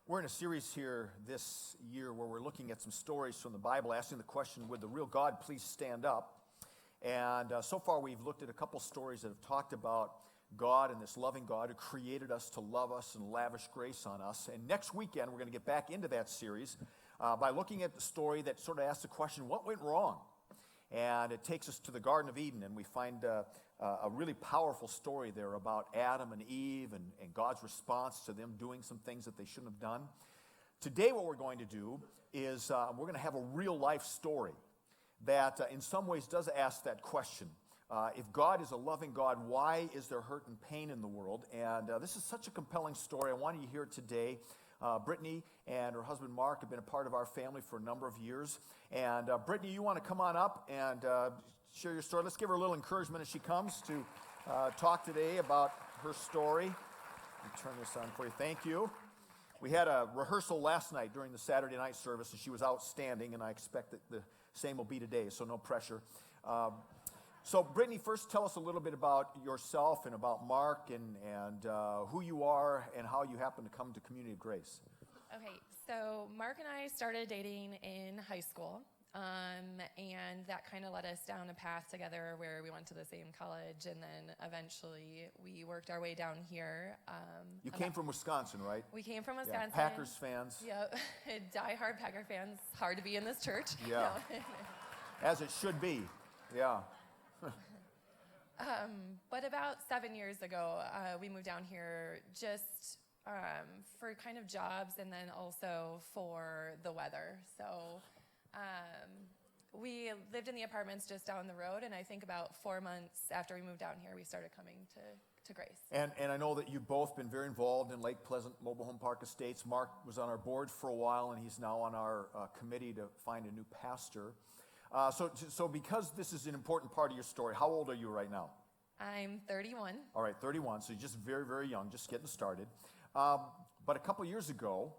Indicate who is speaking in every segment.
Speaker 1: We're in a series here this year where we're looking at some stories from the Bible, asking the question, would the real God please stand up? And so far we've looked at a couple stories that have talked about God and this loving God who created us to love us and lavish grace on us. And next weekend we're going to get back into that series by looking at the story that sort of asks the question, what went wrong? And it takes us to the Garden of Eden, and we find a really powerful story there about Adam and Eve and God's response to them doing some things that they shouldn't have done. Today what we're going to do is we're going to have a real-life story that in some ways does ask that question. If God is a loving God, why is there hurt and pain in the world? And this is such a compelling story. I wanted you to hear it today. Brittany and her husband Mark have been a part of our family for a number of years. And Brittany, you want to come on up and share your story? Let's give her a little encouragement as she comes to talk today about her story. Let me turn this on for you. Thank you. We had a rehearsal last night during the Saturday night service, and she was outstanding, and I expect that the same will be today, so no pressure. So, Brittany, first tell us a little bit about yourself and about Mark and who you are and how you happen to come to Community of Grace.
Speaker 2: Okay, so Mark and I started dating in high school, and that kind of led us down a path together where we went to the same college, and then eventually we worked our way down here.
Speaker 1: You came from Wisconsin, right?
Speaker 2: We came from Wisconsin.
Speaker 1: Yeah, Packers fans.
Speaker 2: Yep, die-hard Packer fans. Hard to be in this church.
Speaker 1: Yeah, as it should be, yeah.
Speaker 2: But about 7 years ago, we moved down here just for kind of jobs and then also for the weather. So we lived in the apartments just down the road, and I think about 4 months after we moved down here, we started coming to Grace.
Speaker 1: And I know that you've both been very involved in Lake Pleasant Mobile Home Park Estates. Mark was on our board for a while, and he's now on our committee to find a new pastor. So because this is an important part of your story, how old are you right now?
Speaker 2: I'm 31.
Speaker 1: All right, 31, so you're just very, very young, just getting started. But a couple years ago,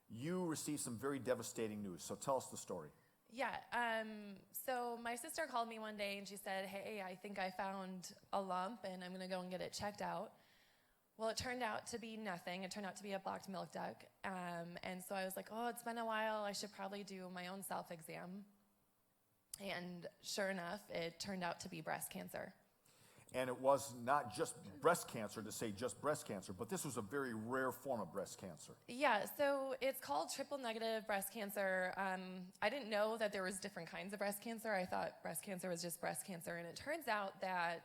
Speaker 1: you received some very devastating news, so tell us the story.
Speaker 2: Yeah, so my sister called me one day and she said, hey, I think I found a lump and I'm going to go and get it checked out. Well, it turned out to be nothing. It turned out to be a blocked milk duct. And so I was like, oh, it's been a while. I should probably do my own self-exam. And sure enough, it turned out to be breast cancer.
Speaker 1: And it was not just breast cancer to say just breast cancer, but this was a very rare form of breast cancer.
Speaker 2: Yeah, so it's called triple-negative breast cancer. I didn't know that there was different kinds of breast cancer. I thought breast cancer was just breast cancer. And it turns out that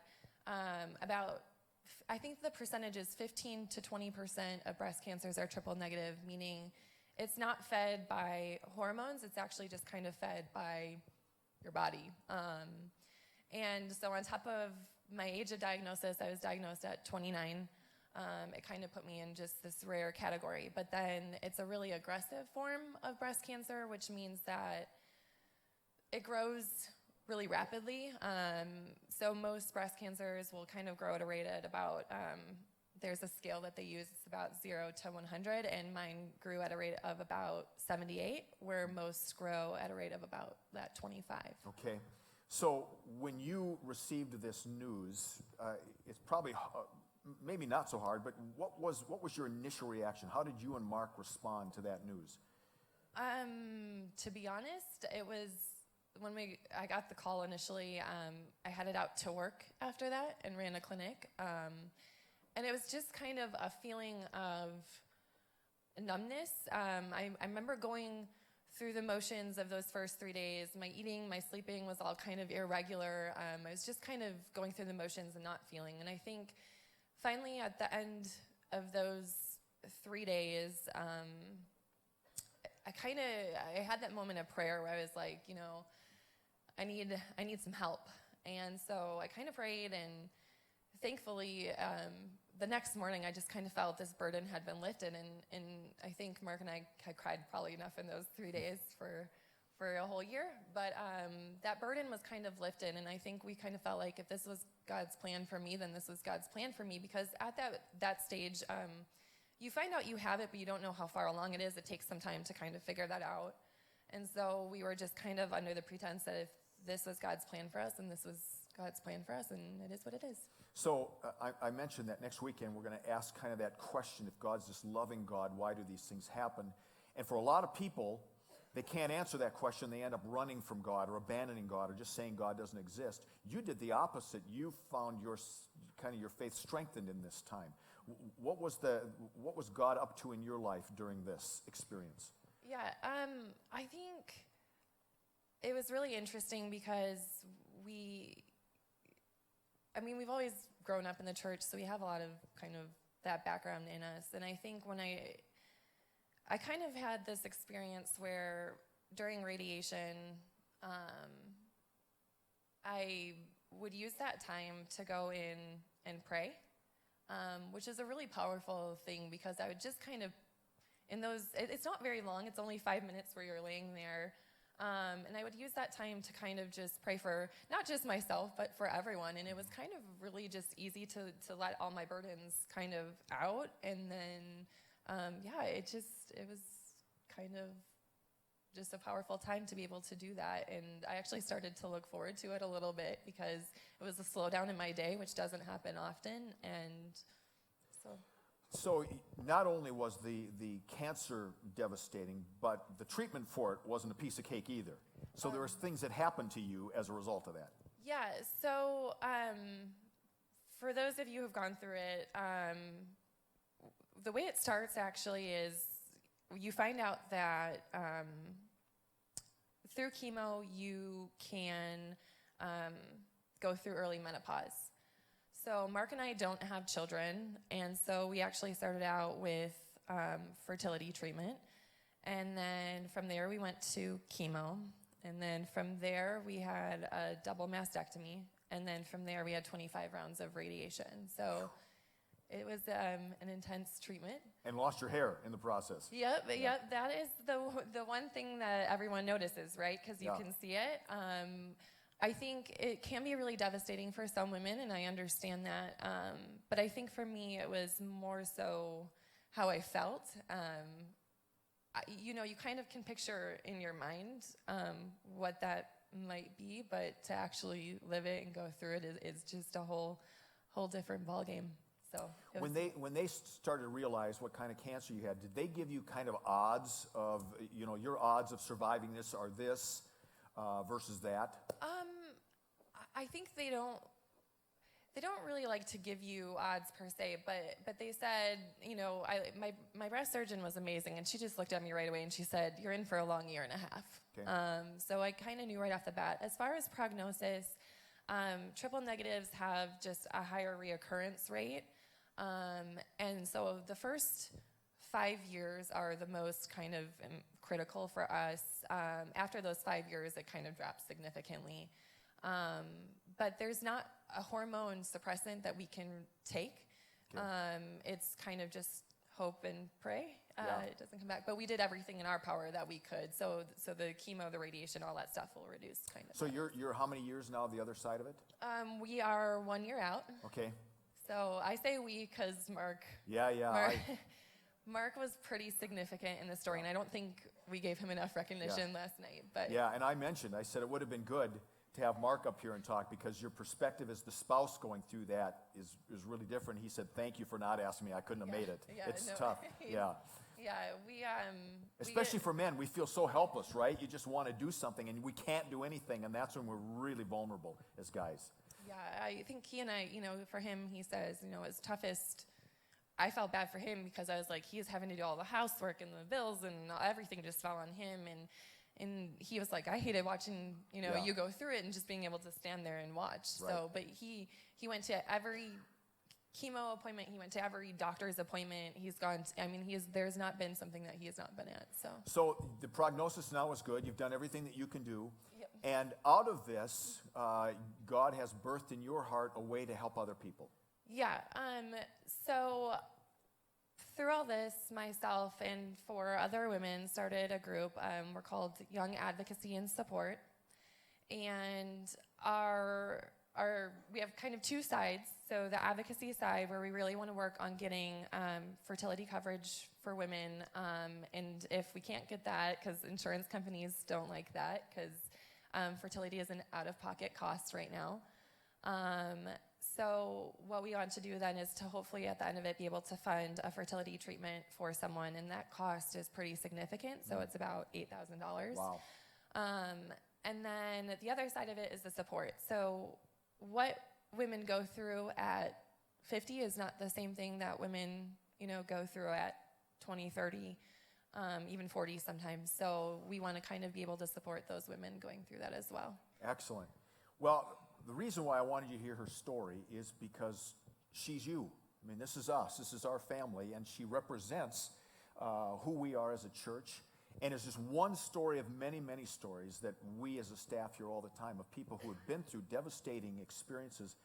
Speaker 2: I think the percentage is 15 to 20% of breast cancers are triple-negative, meaning it's not fed by hormones. It's actually just kind of fed by your body. And so on top of my age of diagnosis, I was diagnosed at 29. It kind of put me in just this rare category. But then it's a really aggressive form of breast cancer, which means that it grows really rapidly. So most breast cancers will kind of grow at a rate at about, there's a scale that they use, it's about 0 to 100, and mine grew at a rate of about 78, where most grow at a rate of about that 25.
Speaker 1: Okay. So when you received this news, it's probably maybe not so hard, but what was your initial reaction? How did you and Mark respond to that news?
Speaker 2: To be honest, it was when I got the call initially. I headed out to work after that and ran a clinic, and it was just kind of a feeling of numbness. I remember going through the motions of those first 3 days. My eating, my sleeping was all kind of irregular. I was just kind of going through the motions and not feeling. And I think finally at the end of those 3 days, I had that moment of prayer where I was like, I need some help. And so I kind of prayed, and thankfully, the next morning, I just kind of felt this burden had been lifted, and I think Mark and I had cried probably enough in those 3 days for a whole year. But that burden was kind of lifted, and I think we kind of felt like if this was God's plan for me, then this was God's plan for me, because at that stage, you find out you have it, but you don't know how far along it is. It takes some time to kind of figure that out. And so we were just kind of under the pretense that if this was God's plan for us, and this was God's plan for us, and it is what it is.
Speaker 1: So I mentioned that next weekend we're going to ask kind of that question, if God's this loving God, why do these things happen? And for a lot of people, they can't answer that question. They end up running from God or abandoning God or just saying God doesn't exist. You did the opposite. You found your faith strengthened in this time. What was God up to in your life during this experience?
Speaker 2: Yeah, I think it was really interesting because we've always grown up in the church, so we have a lot of kind of that background in us. And I think when I kind of had this experience where during radiation, I would use that time to go in and pray, which is a really powerful thing because I would just kind of, it's not very long, it's only 5 minutes where you're laying there, and I would use that time to kind of just pray for not just myself, but for everyone, and it was kind of really just easy to let all my burdens kind of out, and then it was kind of just a powerful time to be able to do that. And I actually started to look forward to it a little bit because it was a slowdown in my day, which doesn't happen often. And
Speaker 1: so not only was the cancer devastating, but the treatment for it wasn't a piece of cake either. So there was things that happened to you as a result of that.
Speaker 2: Yeah. So for those of you who've gone through it, the way it starts actually is you find out that through chemo you can go through early menopause. So Mark and I don't have children, and so we actually started out with fertility treatment. And then from there we went to chemo. And then from there we had a double mastectomy. And then from there we had 25 rounds of radiation. So it was an intense treatment.
Speaker 1: And lost your hair in the process.
Speaker 2: Yep, that is the one thing that everyone notices, right? Because you can see it. I think it can be really devastating for some women, and I understand that. But I think for me, it was more so how I felt. You kind of can picture in your mind what that might be, but to actually live it and go through it is just a whole different ballgame. So
Speaker 1: when they started to realize what kind of cancer you had, did they give you kind of odds of, your odds of surviving this are this versus that?
Speaker 2: I think they don't really like to give you odds per se, but they said, my breast surgeon was amazing, and she just looked at me right away and she said, "You're in for a long year and a half." Okay. So I kind of knew right off the bat. As far as prognosis, triple negatives have just a higher reoccurrence rate. And so the first 5 years are the most kind of critical for us. After those 5 years, it kind of drops significantly. But there's not a hormone suppressant that we can take. Okay. It's kind of just hope and pray. It doesn't come back. But we did everything in our power that we could. So the chemo, the radiation, all that stuff will reduce kind of.
Speaker 1: So you're how many years now the other side of it?
Speaker 2: We are 1 year out.
Speaker 1: Okay.
Speaker 2: So I say we because Mark. Mark was pretty significant in the story, and I don't think we gave him enough recognition last night. But
Speaker 1: and I said it would have been good to have Mark up here and talk because your perspective as the spouse going through that is really different. He said, "Thank you for not asking me. I couldn't have made it." It's tough. Especially for men, we feel so helpless, right? You just want to do something, and we can't do anything, and that's when we're really vulnerable as guys.
Speaker 2: Yeah, I think he and I, for him, he says, his toughest, I felt bad for him because I was like, he's having to do all the housework and the bills and everything just fell on him. And he was like, I hated watching, you go through it and just being able to stand there and watch. Right. So, but he went to every chemo appointment. He went to every doctor's appointment. He's gone, there's not been something that he has not been at.
Speaker 1: So the prognosis now is good. You've done everything that you can do.
Speaker 2: Yep.
Speaker 1: And out of this, God has birthed in your heart a way to help other people.
Speaker 2: Yeah. So through all this, myself and 4 other women started a group. We're called Young Advocacy and Support. And we have kind of 2 sides. So the advocacy side, where we really want to work on getting fertility coverage for women. And if we can't get that, because insurance companies don't like that, because fertility is an out-of-pocket cost right now. So what we want to do then is to hopefully at the end of it be able to fund a fertility treatment for someone, and that cost is pretty significant. So it's about $8,000.
Speaker 1: Wow.
Speaker 2: And then the other side of it is the support. So what women go through at 50 is not the same thing that women, go through at 20, 30, even 40 sometimes. So we want to kind of be able to support those women going through that as well.
Speaker 1: Excellent. Well, the reason why I wanted you to hear her story is because she's you. I mean, this is us. This is our family, and she represents who we are as a church. And it's just one story of many, many stories that we as a staff hear all the time of people who have been through devastating experiences,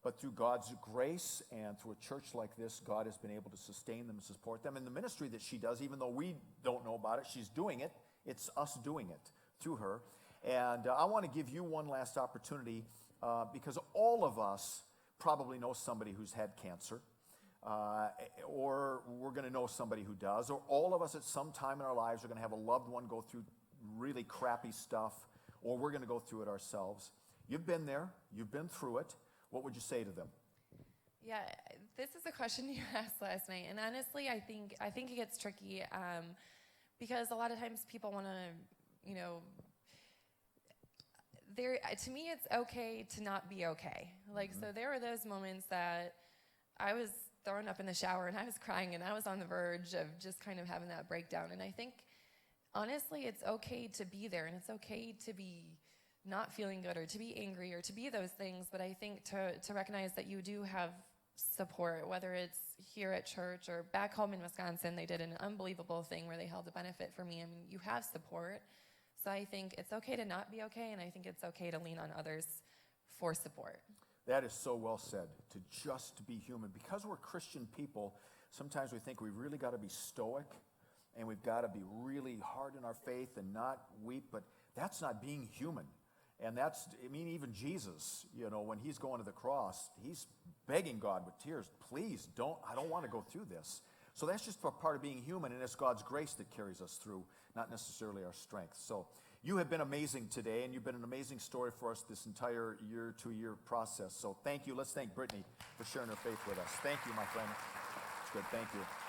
Speaker 1: but through God's grace and through a church like this, God has been able to sustain them and support them. And the ministry that she does, even though we don't know about it, she's doing it. It's us doing it through her. And I want to give you one last opportunity because all of us probably know somebody who's had cancer. Or we're going to know somebody who does, or all of us at some time in our lives are going to have a loved one go through really crappy stuff, or we're going to go through it ourselves. You've been there. You've been through it. What would you say to them?
Speaker 2: Yeah, this is a question you asked last night, and honestly, I think it gets tricky because a lot of times people want to, to me, it's okay to not be okay. Like, so there were those moments that I was throwing up in the shower and I was crying and I was on the verge of just kind of having that breakdown. And I think, honestly, it's okay to be there, and it's okay to be not feeling good or to be angry or to be those things. But I think to recognize that you do have support, whether it's here at church or back home in Wisconsin, they did an unbelievable thing where they held a benefit for me. I mean, you have support. So I think it's okay to not be okay, and I think it's okay to lean on others for support.
Speaker 1: That is so well said, to just be human. Because we're Christian people, sometimes we think we've really got to be stoic and we've got to be really hard in our faith and not weep, but that's not being human. And even Jesus, when he's going to the cross, he's begging God with tears, please I don't want to go through this. So that's just a part of being human, and it's God's grace that carries us through, not necessarily our strength. So you have been amazing today, and you've been an amazing story for us this entire year-to-year process. So thank you. Let's thank Brittany for sharing her faith with us. Thank you, my friend. It's good. Thank you.